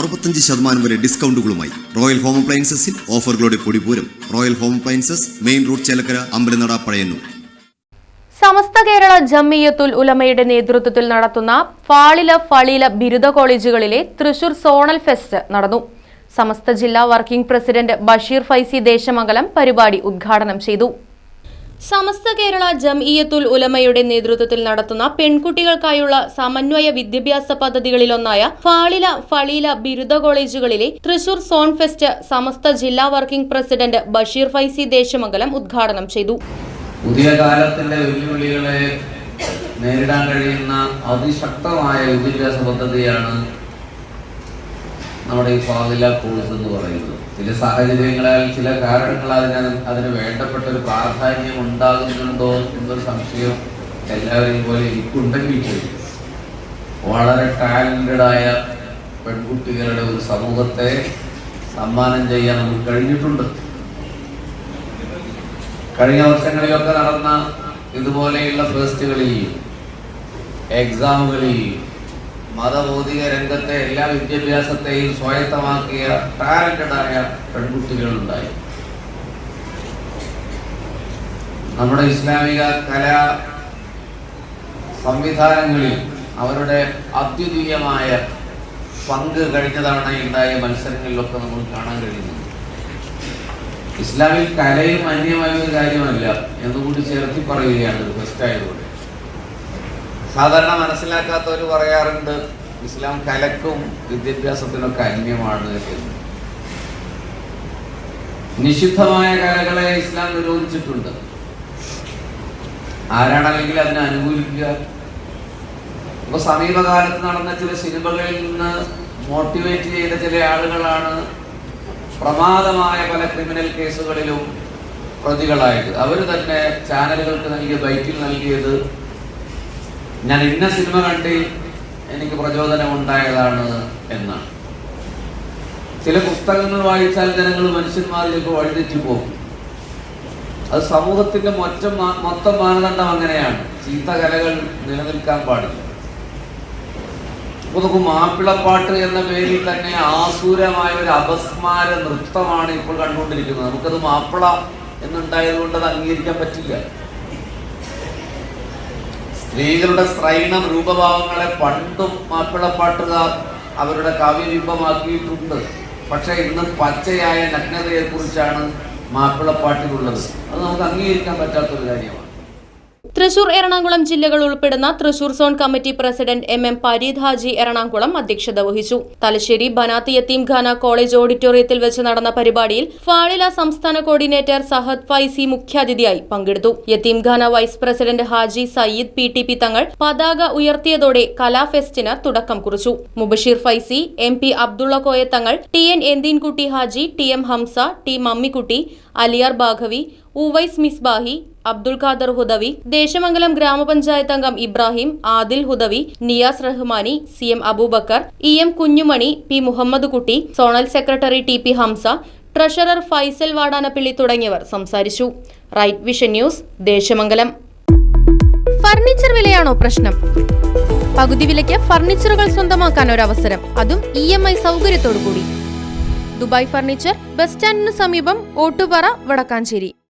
65% വരെ ഡിസ്കൗണ്ടുകളുമായി royal home അപ്ലയൻസസിൽ ഓഫറുകളുടെ പൊടിപൂരം. Royal home appliances, main road, Chelakkara, Ambalanada, Pazhayannur. Samastha Kerala Jamiyyathul ഉലമയുടെ നേതൃത്വത്തിൽ നടത്തുന്ന ഫാളില ഫളീല ബിരുദ കോളേജുകളിലെ തൃശൂർ സോണൽ ഫെസ്റ്റ് നടന്നു. സമസ്ത ജില്ലാ വർക്കിംഗ് പ്രസിഡന്റ് ബഷീർ ഫൈസി ദേശമംഗലം പരിപാടി ഉദ്ഘാടനം ചെയ്തു. സമസ്ത കേരള ജംഇയ്യത്തുൽ ഉലമയുടെ നേതൃത്വത്തിൽ നടത്തുന്ന പെൺകുട്ടികൾക്കായുള്ള സമന്വയ വിദ്യാഭ്യാസ പദ്ധതികളിലൊന്നായ ഫാളില ഫളീല ബിരുദ കോളേജുകളിലെ തൃശൂർ സോൺ ഫെസ്റ്റ് സമസ്ത ജില്ലാ വർക്കിംഗ് പ്രസിഡന്റ് ബഷീർ ഫൈസി ദേശമംഗലം ഉദ്ഘാടനം ചെയ്തു. പുതിയ കാലത്തിന്റെ വെല്ലുവിളികളെ നേരിടാൻ കഴിയുന്ന അതിശക്തമായ വിദ്യാഭ്യാസ പദ്ധതിയാണ് നമ്മുടെ ഈ ഫാളില കോഴ്സ് എന്ന് പറയുന്നത്. ചില സാഹചര്യങ്ങളാൽ, ചില കാരണങ്ങളാൽ അതിന് വേണ്ടപ്പെട്ട ഒരു പ്രാധാന്യം ഉണ്ടാകുന്നുണ്ടോ എന്നൊരു സംശയം എല്ലാവരെയും പോലെ എനിക്കുണ്ടെങ്കിൽ പോലും വളരെ ടാലന്റഡായ പെൺകുട്ടികളുടെ ഒരു സമൂഹത്തെ സമ്മാനം ചെയ്യാൻ നമുക്ക് കഴിഞ്ഞിട്ടുണ്ട്. കഴിഞ്ഞ വർഷങ്ങളിലൊക്കെ നടന്ന ഇതുപോലെയുള്ള ഫെസ്റ്റുകളിൽ, എക്സാമുകളിൽ മതഭൗതിക രംഗത്തെ എല്ലാ വിദ്യാഭ്യാസത്തെയും സ്വായത്തമാക്കിയ ടാലന്റഡായ പെൺകുട്ടികളുണ്ടായി. നമ്മുടെ ഇസ്ലാമിക കലാ സംവിധാനങ്ങളിൽ അവരുടെ അദ്വിതീയമായ പങ്ക് കഴിഞ്ഞ തവണയുണ്ടായ മത്സരങ്ങളിലൊക്കെ നമ്മൾ കാണാൻ കഴിയുന്നു. ഇസ്ലാമിൽ കലയും അന്യമായ ഒരു കാര്യമല്ല എന്നുകൂടി ചേർത്തി പറയുകയാണ് ഒരു ഫെസ്റ്റായതുകൊണ്ട്. സാധാരണ മനസ്സിലാക്കാത്തവർ പറയാറുണ്ട് ഇസ്ലാം കലക്കും വിദ്യാഭ്യാസത്തിനൊക്കെ അന്യമാണ് എന്ന്. നിഷിദ്ധമായ കലകളെ ഇസ്ലാം നിരോധിച്ചിട്ടുണ്ട്. ആരാണെങ്കിൽ അതിനെ അനുകൂലിക്കുക. ഇപ്പൊ സമീപകാലത്ത് നടന്ന ചില സിനിമകളിൽ നിന്ന് മോട്ടിവേറ്റ് ചെയ്ത ചില ആളുകളാണ് പ്രമാദമായ പല ക്രിമിനൽ കേസുകളിലും പ്രതികളായത്. അവർ തന്നെ ചാനലുകൾക്ക് നൽകിയ ബൈറ്റിൽ നൽകിയത് ഞാൻ ഇന്ന സിനിമ കണ്ടി എനിക്ക് പ്രചോദനം ഉണ്ടായതാണ് എന്നാണ്. ചില പുസ്തകങ്ങൾ വായിച്ചാൽ ജനങ്ങൾ, മനുഷ്യന്മാരിലേക്ക് വഴിതെറ്റി പോകും. അത് സമൂഹത്തിന്റെ മൊത്തം മാനദണ്ഡം അങ്ങനെയാണ്. ചീത്ത കലകൾ നിലനിൽക്കാൻ പാടില്ല. നമുക്ക് മാപ്പിളപ്പാട്ട് എന്ന പേരിൽ തന്നെ ആസുരമായ ഒരു അപസ്മാര നൃത്തമാണ് ഇപ്പോൾ കണ്ടുകൊണ്ടിരിക്കുന്നത്. നമുക്കത് മാപ്പിള എന്നുണ്ടായതുകൊണ്ട് അത് അംഗീകരിക്കാൻ പറ്റില്ല. സ്ത്രീകളുടെ സ്ത്രൈണം രൂപഭാവങ്ങളെ പണ്ടും മാപ്പിളപ്പാട്ടുകാർ അവരുടെ കാവ്യബിംബമാക്കിയിട്ടുണ്ട്. പക്ഷെ ഇന്ന് പച്ചയായ നഗ്നതയെ കുറിച്ചാണ് മാപ്പിളപ്പാട്ടിലുള്ളത്. അത് നമുക്ക് അംഗീകരിക്കാൻ പറ്റാത്തൊരു കാര്യമാണ്. തൃശൂർ, എറണാകുളം ജില്ലകൾ ഉൾപ്പെടുന്ന Thrissur zone committee president M Pareed Haji Ernakulam അധ്യക്ഷത വഹിച്ചു. തലശ്ശേരി ബനാത്ത് യത്തീംഖാന കോളേജ് ഓഡിറ്റോറിയത്തിൽ വെച്ച് നടന്ന പരിപാടിയിൽ ഫാളില സംസ്ഥാന കോർഡിനേറ്റർ സഹദ് ഫൈസി മുഖ്യാതിഥിയായി പങ്കെടുത്തു. യത്തീംഖാന vice president Haji Sayyid PTP Thangal പതാക ഉയർത്തിയതോടെ കലാഫെസ്റ്റിന് തുടക്കം കുറിച്ചു. Mubasheer Faizy, MP Abdulla Koya Thangal, TN Enthinkutty Haji, TM Hamza, T Mammikutty, Aliyar Baqavi, Uvais Misbahi, Abdul Khader Hudawi, Desamangalam ഗ്രാമപഞ്ചായത്ത് അംഗം ഇബ്രാഹിം, ആദിൽ ഹുദവി, നിയാസ് റഹ്മാനി, CM അബൂബക്കർ, EM കുഞ്ഞുമണി, P Muhammad Kutty, zonal secretary TP Hamza, treasurer Faisal Vadanappally തുടങ്ങിയവർ സംസാരിച്ചു. Right vision news, Desamangalam. Furniture വിലയാണോ പ്രശ്നം? പകുതി വിലയ്ക്ക് ഫർണിച്ചറുകൾ സ്വന്തമാക്കാൻ ഒരു അവസരം, അതും EMI സൗകര്യത്തോടു കൂടി. ദുബായ് ഫർണിച്ചർ, ബസ് സ്റ്റാൻഡിന് സമീപം, ഓട്ടുപാറ, വടക്കാഞ്ചേരി.